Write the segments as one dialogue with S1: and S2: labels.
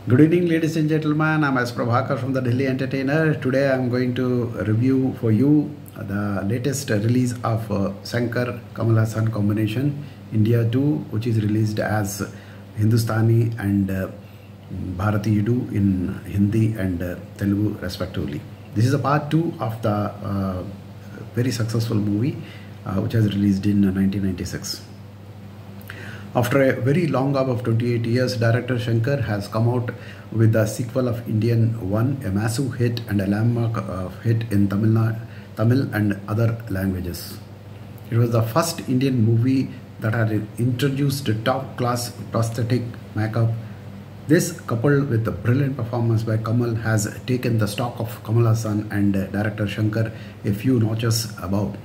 S1: Good evening, ladies and gentlemen. I'm Prabhakar from the Delhi Entertainer. Today I'm going to review for you the latest release of Shankar Kamal Hassan combination India 2, which is released as Hindustani and Bharati Yudu in Hindi and Telugu respectively. This is a part 2 of the very successful movie which was released in 1996. After a very long gap of 28 years, director Shankar has come out with the sequel of Indian 1, a massive hit and a landmark hit in Tamil and other languages. It was the first Indian movie that had introduced top-class prosthetic makeup. This, coupled with the brilliant performance by Kamal, has taken the stock of Kamal Hassan and director Shankar a few notches above.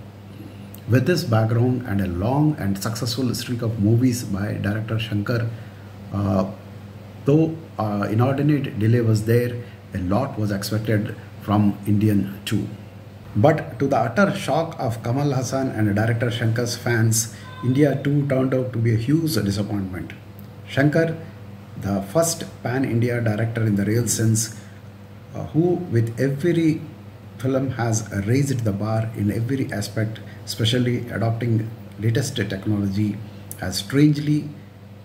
S1: With this background and a long and successful streak of movies by director Shankar, though inordinate delay was there, a lot was expected from Indian 2. But to the utter shock of Kamal Hassan and director Shankar's fans, India 2 turned out to be a huge disappointment. Shankar, the first pan-India director in the real sense, who with every film has raised the bar in every aspect, especially adopting latest technology, has strangely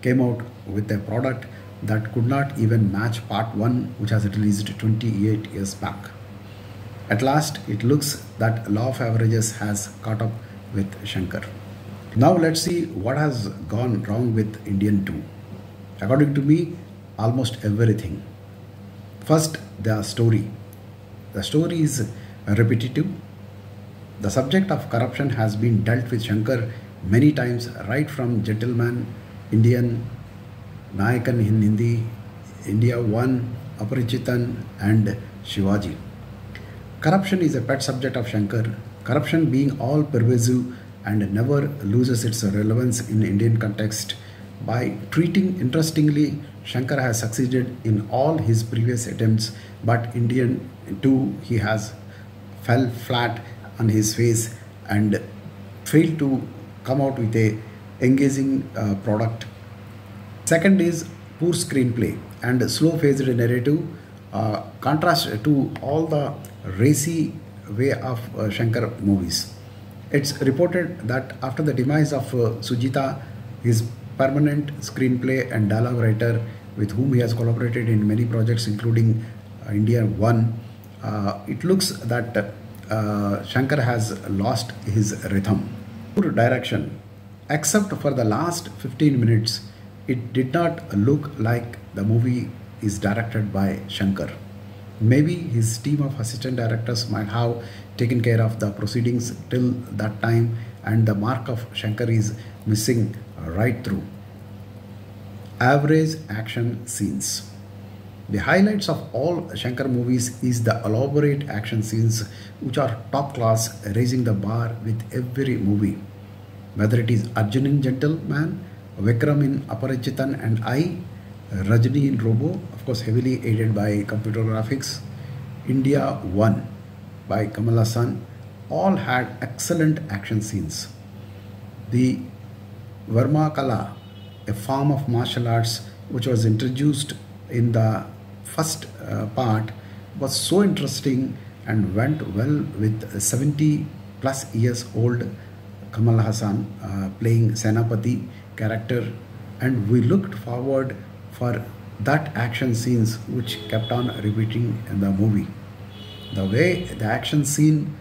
S1: came out with a product that could not even match part 1, which has released 28 years back. At last, it looks that law of averages has caught up with Shankar. Now let's see what has gone wrong with Indian 2. According to me, almost everything. First, the story. The story is repetitive. The subject of corruption has been dealt with Shankar many times, right from Gentleman, Indian, Nayakan in Hindi, India 1, Aparichitan and Shivaji. Corruption is a pet subject of Shankar, corruption being all pervasive and never loses its relevance in Indian context. By treating interestingly, Shankar has succeeded in all his previous attempts, but Indian 2 he has fell flat on his face and failed to come out with a engaging product. Second is poor screenplay and slow-paced narrative, contrast to all the racy way of Shankar movies. It's reported that after the demise of Sujita, his permanent screenplay and dialogue writer, with whom he has collaborated in many projects including India 1, it looks that Shankar has lost his rhythm. Poor direction. Except for the last 15 minutes, it did not look like the movie is directed by Shankar. Maybe his team of assistant directors might have taken care of the proceedings till that time, and the mark of Shankar is missing right through. Average action scenes. The highlights of all Shankar movies is the elaborate action scenes, which are top class, raising the bar with every movie. Whether it is Arjun in Gentleman, Vikram in Aparichitan and I, Rajni in Robo, of course heavily aided by computer graphics, India 1 by Kamal Hassan, all had excellent action scenes. The Varma Kala, a form of martial arts which was introduced in the first part, was so interesting and went well with 70 plus years old Kamal Hassan playing Senapati character, and we looked forward for that action scenes which kept on repeating in the movie. The way the action scene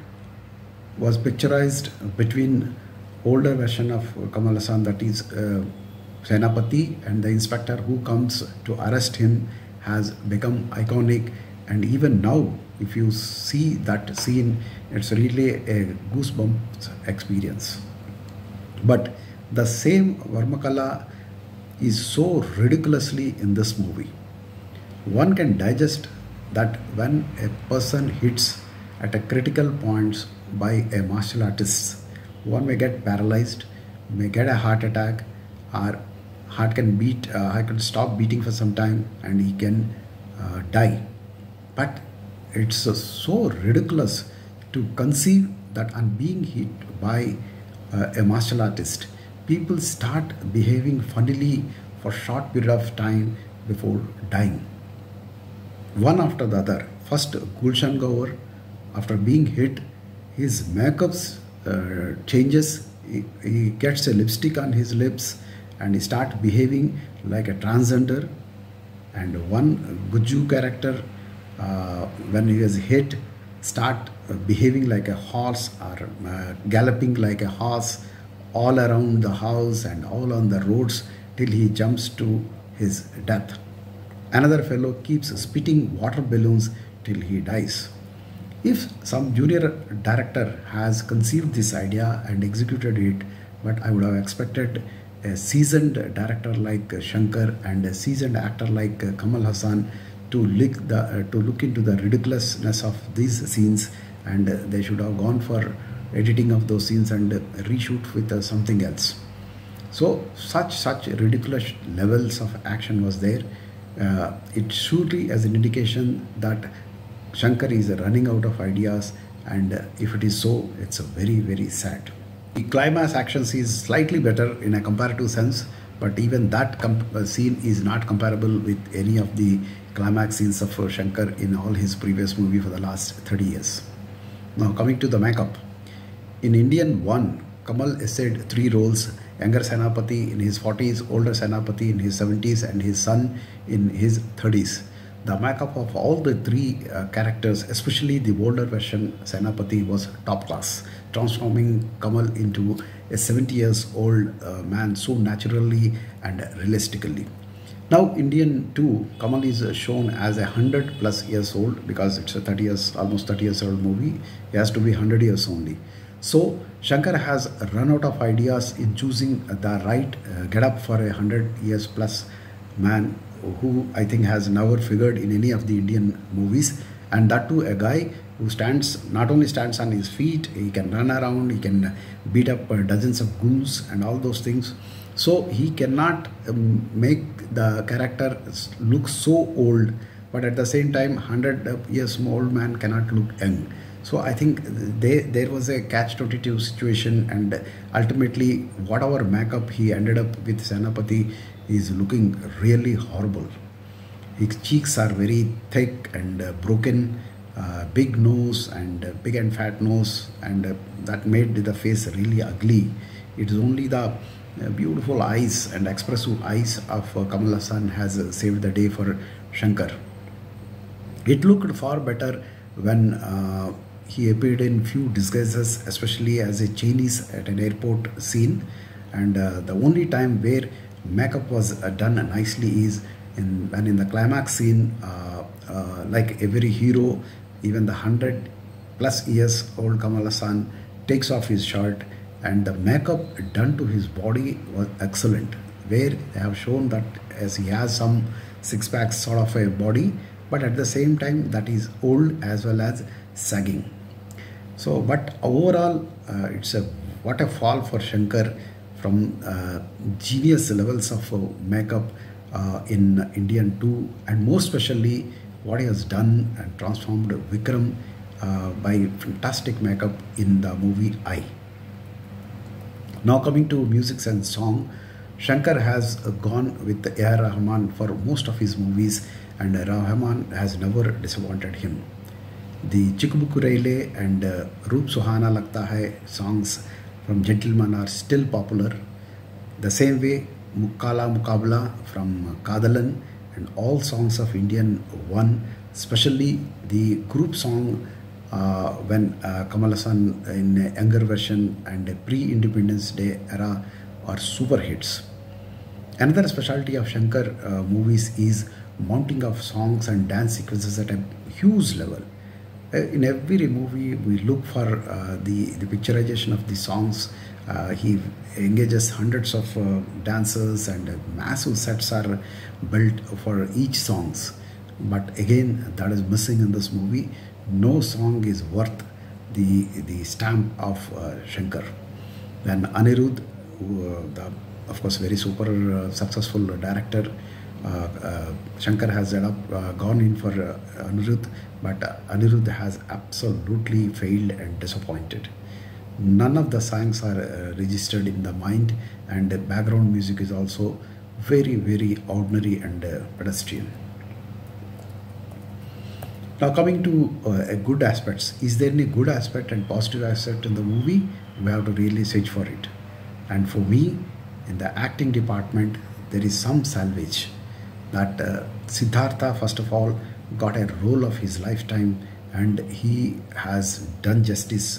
S1: was picturized between older version of Kamal Hassan, that is Senapati, and the inspector who comes to arrest him, has become iconic, and even now if you see that scene, it's really a goosebumps experience. But the same Varmakala is so ridiculously in this movie. One can digest that when a person hits at a critical point by a martial artist, one may get paralyzed, may get a heart attack, or heart can stop beating for some time and he can die. But it's so ridiculous to conceive that on being hit by a martial artist, people start behaving funnily for short period of time before dying. one after the other. First, Gulshan Gaur, after being hit, his makeups changes. He gets a lipstick on his lips and he starts behaving like a transgender. And one Guju character, when he was hit, start behaving like a horse or galloping like a horse all around the house and all on the roads till he jumps to his death. Another fellow keeps spitting water balloons till he dies. If some junior director has conceived this idea and executed it, but I would have expected a seasoned director like Shankar and a seasoned actor like Kamal Hassan to look into the ridiculousness of these scenes, and they should have gone for editing of those scenes and reshoot with something else. So such ridiculous levels of action was there. It surely as an indication that Shankar is running out of ideas, and if it is so, it's very sad. The climax action scene is slightly better in a comparative sense, but even that scene is not comparable with any of the climax scenes of Shankar in all his previous movies for the last 30 years. Now coming to the makeup. In Indian 1, Kamal essayed 3 roles: younger Senapati in his 40s, older Senapati in his 70s, and his son in his 30s. The makeup of all the 3 characters, especially the older version Senapati, was top class, transforming Kamal into a 70 years old man so naturally and realistically. Now Indian 2, Kamal is shown as 100+ years old because it's a almost 30 years old movie. He has to be 100 years only. So Shankar has run out of ideas in choosing the right get-up for 100 years plus man, who I think has never figured in any of the Indian movies, and that too a guy who not only stands on his feet, he can run around, he can beat up dozens of goons and all those things. So he cannot make the character look so old, but at the same time 100 years old man cannot look young. So I think there was a catch-22 situation, and ultimately whatever makeup he ended up with Senapati is looking really horrible. His cheeks are very thick and broken, big nose and big and fat nose, and that made the face really ugly. It is only the beautiful eyes and expressive eyes of Kamal Hassan has saved the day for Shankar. It looked far better when he appeared in few disguises, especially as a Chinese at an airport scene, and the only time where makeup was done nicely is when in the climax scene, like every hero, even the 100+ years old Kamal Hassan takes off his shirt, and the makeup done to his body was excellent, where they have shown that as he has some six-pack sort of a body, but at the same time that is old as well as sagging. So but overall it's what a fall for Shankar from genius levels of makeup in Indian 2, and more especially what he has done and transformed Vikram by fantastic makeup in the movie I. Now coming to music and song, Shankar has gone with A.R. Rahman for most of his movies, and Rahman has never disappointed him. The Chikbukurele and Roop Suhana Lagta Hai songs from Gentleman are still popular. The same way Mukkala Mukabla from Kadalan and all songs of Indian 1, especially the group song when Kamal Hassan in a younger version and pre-Independence Day era are super hits. Another specialty of Shankar movies is mounting of songs and dance sequences at a huge level. In every movie we look for the picturization of the songs. He engages hundreds of dancers, and massive sets are built for each songs. But again, that is missing in this movie. No song is worth the stamp of Shankar. Then Anirudh, of course very super successful director, Shankar has gone in for Anirudh, but Anirudh has absolutely failed and disappointed. None of the songs are registered in the mind, and the background music is also very ordinary and pedestrian. Now coming to good aspects, is there any good aspect and positive aspect in the movie? We have to really search for it. And for me, in the acting department, there is some salvage. That Siddhartha, first of all, got a role of his lifetime, and he has done justice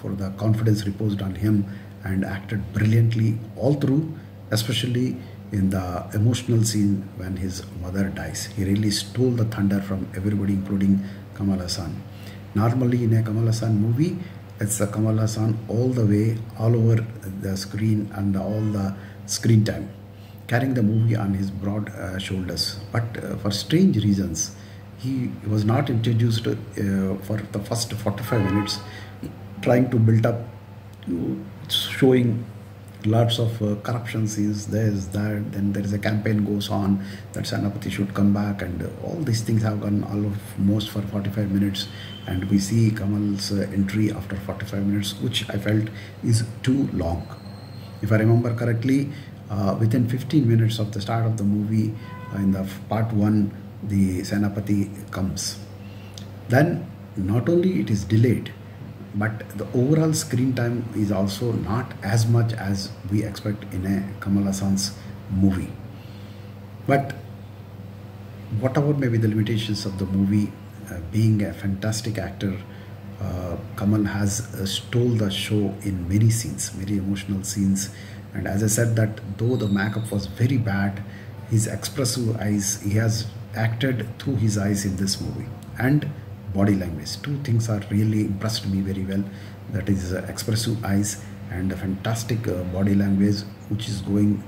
S1: for the confidence reposed on him and acted brilliantly all through, especially in the emotional scene when his mother dies. He really stole the thunder from everybody, including Kamal Hassan. Normally, in a Kamal Hassan movie, it's a Kamal Hassan all the way, all over the screen and all the screen time, carrying the movie on his broad shoulders. But for strange reasons, he was not introduced for the first 45 minutes, trying to build up, showing lots of corruption scenes, there's that, then there is a campaign goes on that Senapati should come back, and all these things have gone almost for 45 minutes, and we see Kamal's entry after 45 minutes, which I felt is too long. If I remember correctly, within 15 minutes of the start of the movie, in the part 1, the Senapati comes. Then not only it is delayed, but the overall screen time is also not as much as we expect in a Kamal Hassan's movie. But whatever may be the limitations of the movie, being a fantastic actor, Kamal has stole the show in many scenes, very emotional scenes. And as I said, that though the makeup was very bad, his expressive eyes, he has acted through his eyes in this movie, and body language. Two things are really impressed me very well. That is expressive eyes and a fantastic body language, which is going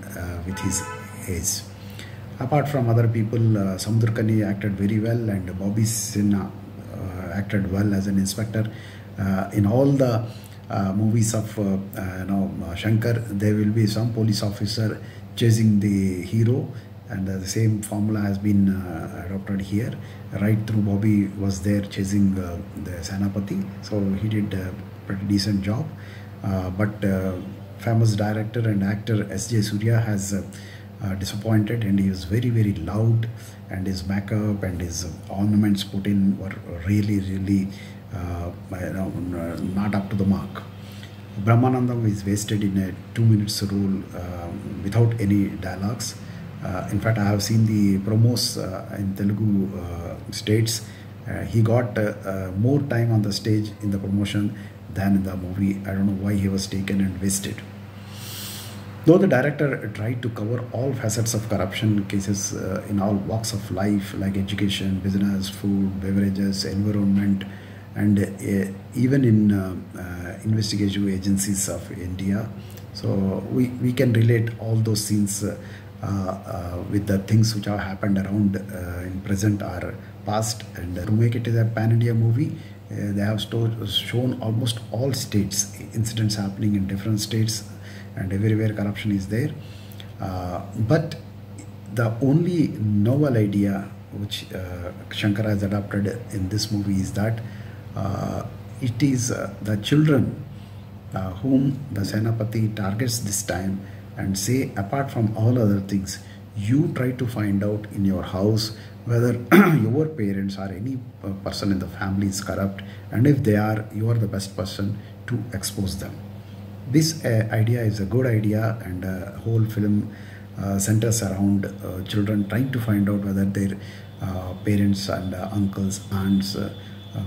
S1: with his age. Apart from other people, Samudrakani acted very well, and Bobby Sinha acted well as an inspector. In all the movies of Shankar, there will be some police officer chasing the hero, and the same formula has been adopted here. Right through, Bobby was there chasing the Senapati, so he did a pretty decent job. But famous director and actor S.J. Surya has disappointed, and he was very, very loud, and his makeup and his ornaments put in were really not up to the mark. Brahmanandam is wasted in a 2 minutes role without any dialogues. In fact, I have seen the promos in Telugu states. He got more time on the stage in the promotion than in the movie. I don't know why he was taken and wasted. Though the director tried to cover all facets of corruption cases in all walks of life, like education, business, food, beverages, environment, and even in investigative agencies of India, so we can relate all those scenes with the things which have happened around in present or past. And to make it a pan-India movie, they have shown almost all states, incidents happening in different states, and everywhere corruption is there. But the only novel idea which Shankar has adopted in this movie is that it is the children whom the Senapati targets this time, and say, apart from all other things, you try to find out in your house whether your parents or any person in the family is corrupt, and if they are, you are the best person to expose them. This idea is a good idea, and whole film centers around children trying to find out whether their parents and uncles, aunts,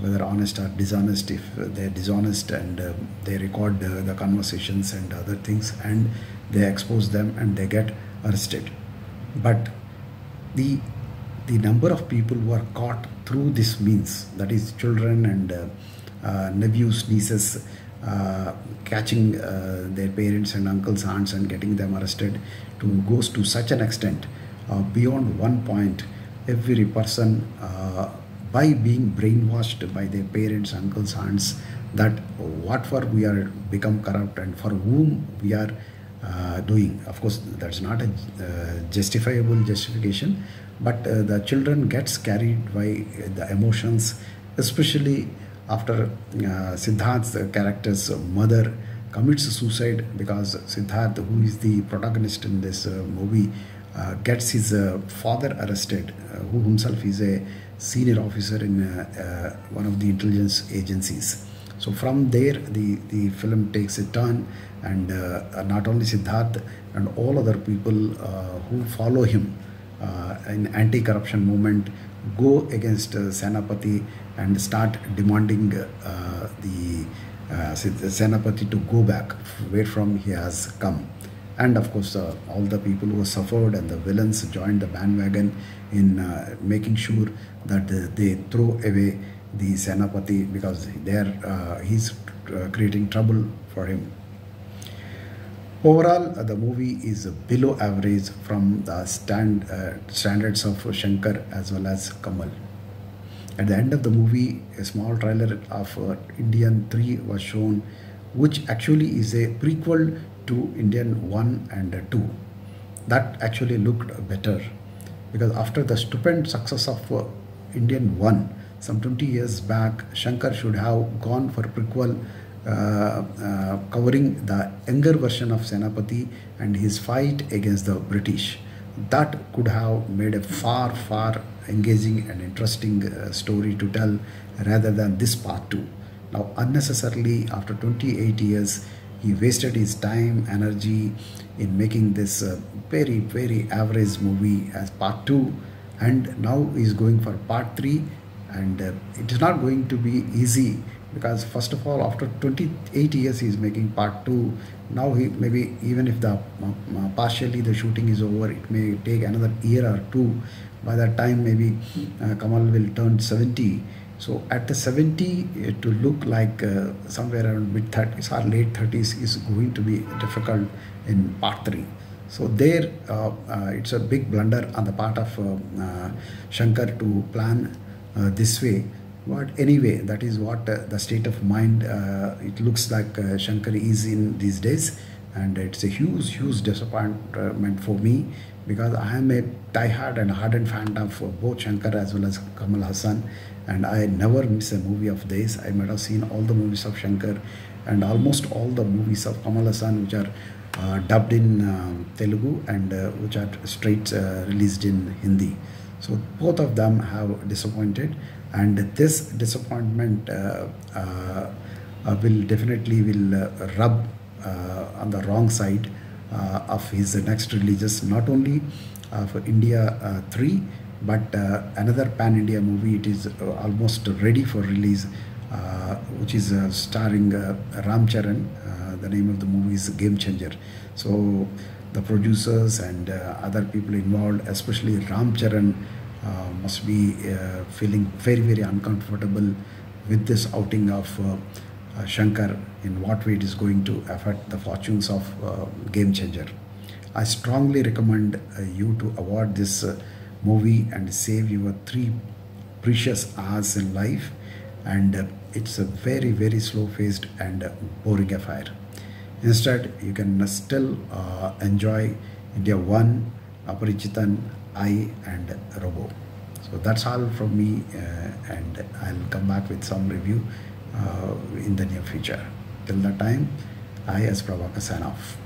S1: whether honest or dishonest. If they're dishonest, and they record the conversations and other things, and they expose them and they get arrested. But the number of people who are caught through this means, that is children and nephews, nieces, catching their parents and uncles, aunts, and getting them arrested, goes to such an extent, beyond one point. Every person, by being brainwashed by their parents, uncles, aunts, that what for we are become corrupt and for whom we are doing. Of course, that's not a justification, but the children gets carried by the emotions, especially after Siddharth's character's mother commits suicide, because Siddharth, who is the protagonist in this movie, gets his father arrested, who himself is a senior officer in one of the intelligence agencies. So from there, the film takes a turn, and not only Siddharth and all other people who follow him in anti-corruption movement go against Senapati and start demanding the Senapati to go back where from he has come. And of course, all the people who suffered and the villains joined the bandwagon in making sure that they throw away the Senapati, because he's creating trouble for him. Overall, the movie is below average from the standards of Shankar as well as Kamal. At the end of the movie, a small trailer of Indian 3 was shown, which actually is a prequel to Indian 1 and 2. That actually looked better, because after the stupendous success of Indian 1 some 20 years back, Shankar should have gone for prequel covering the younger version of Senapati and his fight against the British. That could have made a far engaging and interesting story to tell, rather than this part 2. Now unnecessarily, after 28 years, he wasted his time, energy in making this very average movie as part 2, and now he is going for part 3, and it is not going to be easy, because first of all, after 28 years he is making part 2. Now he maybe, even if the partially the shooting is over, it may take another year or two. By that time maybe Kamal will turn 70. So at the 70, to look like somewhere around mid 30s or late 30s is going to be difficult in part 3. So there it's a big blunder on the part of Shankar to plan this way. But anyway, that is what the state of mind it looks like Shankar is in these days, and it's a huge disappointment for me, because I am a die-hard and hardened fan of both Shankar as well as Kamal Hassan, and I never miss a movie of theirs. I might have seen all the movies of Shankar and almost all the movies of Kamal Hassan, which are dubbed in Telugu and which are straight released in Hindi. So both of them have disappointed, and this disappointment will definitely rub on the wrong side of his next releases, not only for India 3, but another pan-India movie. It is almost ready for release, which is starring Ram Charan. The name of the movie is Game Changer. So the producers and other people involved, especially Ram Charan, must be feeling very uncomfortable with this outing of Shankar, in what way it is going to affect the fortunes of Game Changer. I strongly recommend you to avoid this movie and save your 3 precious hours in life, and it's a very slow-paced and boring affair. Instead, you can still enjoy India 1, Aparichitan, I and Robo. So that's all from me, and I'll come back with some review in the near future. Till that time, I as Prabhakar sign off.